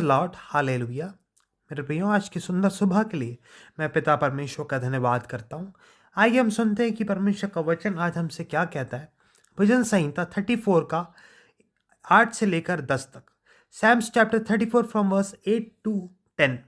Lord hallelujah. मेरे प्रियो, आज की सुंदर सुबह के लिए मैं पिता परमेश्वर का धन्यवाद करता हूँ। आइए हम सुनते हैं कि परमेश्वर का वचन आज हमसे क्या कहता है। भजन संहिता 34 का 8 से लेकर 10 तक। Psalms chapter 34 from verse 8 to 10।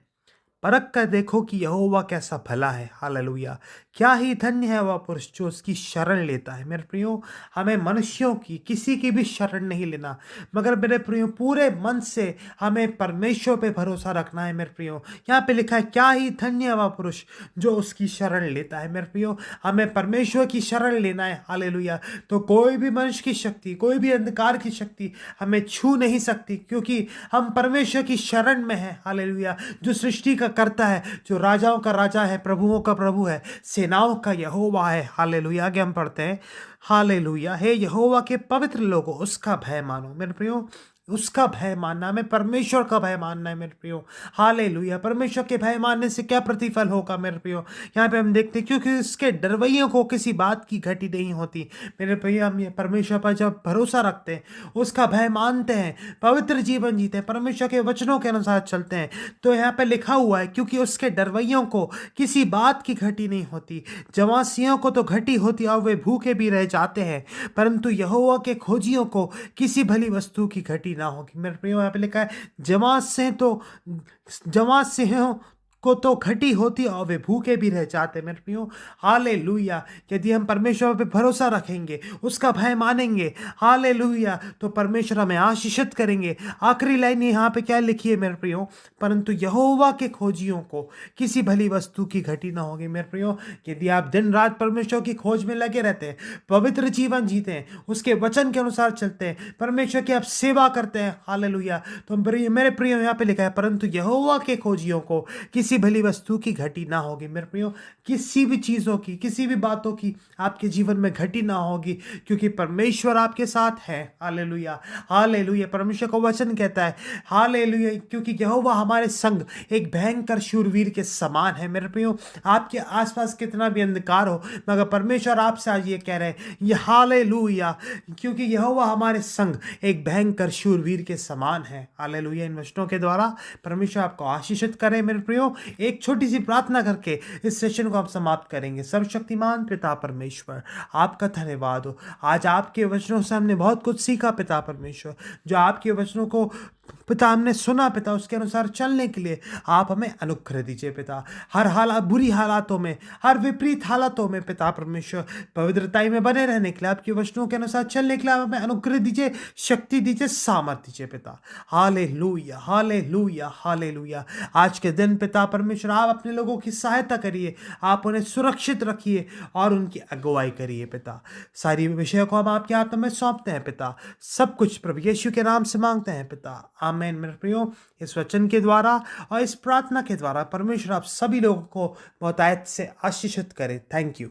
परख कर देखो कि यहोवा कैसा भला है। हालेलुया। क्या ही धन्य है वह पुरुष जो उसकी शरण लेता है। मेरे प्रियो, हमें मनुष्यों की किसी की भी शरण नहीं लेना, मगर मेरे प्रियो पूरे मन से हमें परमेश्वर पे भरोसा रखना है। मेरे प्रियो, यहाँ पे लिखा है क्या ही धन्य है वह पुरुष जो उसकी शरण लेता है। मेरे प्रियो, हमें परमेश्वर की शरण लेना है। हालेलुया। तो कोई भी मनुष्य की शक्ति, कोई भी अंधकार की शक्ति हमें छू नहीं सकती, क्योंकि हम परमेश्वर की शरण में हैं। हालेलुया। जो सृष्टि का करता है, जो राजाओं का राजा है, प्रभुओं का प्रभु है, सेनाओं का यहोवा है। हालेलुया। आगे हम पढ़ते हैं, हालेलुया। हे यहोवा के पवित्र लोगों, उसका भय मानो। मेरे प्रियो, उसका भय मानना, हमें परमेश्वर का भय मानना है। मेरे प्रियो, हालेलुया। परमेश्वर के भय मानने से क्या प्रतिफल होगा मेरे प्रियो? यहाँ पे हम देखते हैं, क्योंकि उसके डरवैयों को किसी बात की घटी नहीं होती। मेरे प्रियो, हम ये परमेश्वर पर जब भरोसा रखते हैं, उसका भय मानते हैं, पवित्र जीवन जीते हैं, परमेश्वर के वचनों के अनुसार चलते हैं, तो यहाँ पे लिखा हुआ है क्योंकि उसके डरवैयों को किसी बात की घटी नहीं होती। जवासियों को तो घटी होती और वे भूखे भी रह जाते हैं, परंतु यहोवा के खोजियों को किसी भली वस्तु की घटी ना होगी। मेरे प्रियो, यहाँ पे लिखा है जवां सिंहों को तो घटी होती और वे भूखे भी रह जाते। मेरे प्रियो, हालेलुया। यदि हम परमेश्वर पे भरोसा रखेंगे, उसका भय मानेंगे, हालेलुया, तो परमेश्वर हमें आशीषित करेंगे। आखिरी लाइन यहाँ पे क्या लिखी है मेरे प्रियो? परंतु यहोवा के खोजियों को किसी भली वस्तु की घटी ना होगी। मेरे प्रियो, यदि आप दिन रात परमेश्वर की खोज में लगे रहते हैं, पवित्र जीवन जीते हैं, उसके वचन के अनुसार चलते हैं, परमेश्वर की आप सेवा करते हैं, हालेलुया, तो मेरे प्रियो यहाँ पे लिखा है परंतु यहोवा के खोजियों को किसी भली वस्तु की घटी ना होगी। मेरे प्रियो, किसी भी चीजों की, किसी भी बातों की आपके जीवन में घटी ना होगी, क्योंकि परमेश्वर आपके साथ है। Hallelujah, hallelujah. परमेश्वर का वचन कहता है, हालेलुया, क्योंकि यहोवा हमारे संग एक भयंकर शूरवीर के समान है। मेरे प्रियो, आपके आसपास कितना भी अंधकार हो, मगर परमेश्वर आपसे आज ये कह रहे हैं, ये हालेलुया, क्योंकि यहोवा हमारे संग एक भयंकर शूरवीर के समान है। हालेलुया। इन वचनों के द्वारा परमेश्वर आपको आशीषित करे। मेरे प्रियो, एक छोटी सी प्रार्थना करके इस सेशन को हम समाप्त करेंगे। सर्वशक्तिमान पिता परमेश्वर, आपका धन्यवाद हो। आज आपके वचनों से हमने बहुत कुछ सीखा पिता परमेश्वर। जो आपके वचनों को पिता हमने सुना पिता, उसके अनुसार चलने के लिए आप हमें अनुग्रह दीजिए पिता। हर हालात, बुरी हालातों में, हर विपरीत हालातों में पिता परमेश्वर पवित्रताई में बने रहने के लिए, आपके वचनों के अनुसार चलने के लिए आप हमें अनुग्रह दीजिए, शक्ति दीजिए, सामर्थ दीजिए पिता। Hallelujah, hallelujah, hallelujah. आज के दिन पिता परमेश्वर आप अपने लोगों की सहायता करिए, आप उन्हें सुरक्षित रखिए और उनकी अगुवाई करिए पिता। सारी विषयों को हम आपके हाथों में सौंपते हैं पिता। सब कुछ प्रभु यीशु के नाम से मांगते हैं पिता, आमीन। मेरे प्रियो, इस वचन के द्वारा और इस प्रार्थना के द्वारा परमेश्वर आप सभी लोगों को बहुतायत से आशीषित करे। Thank you.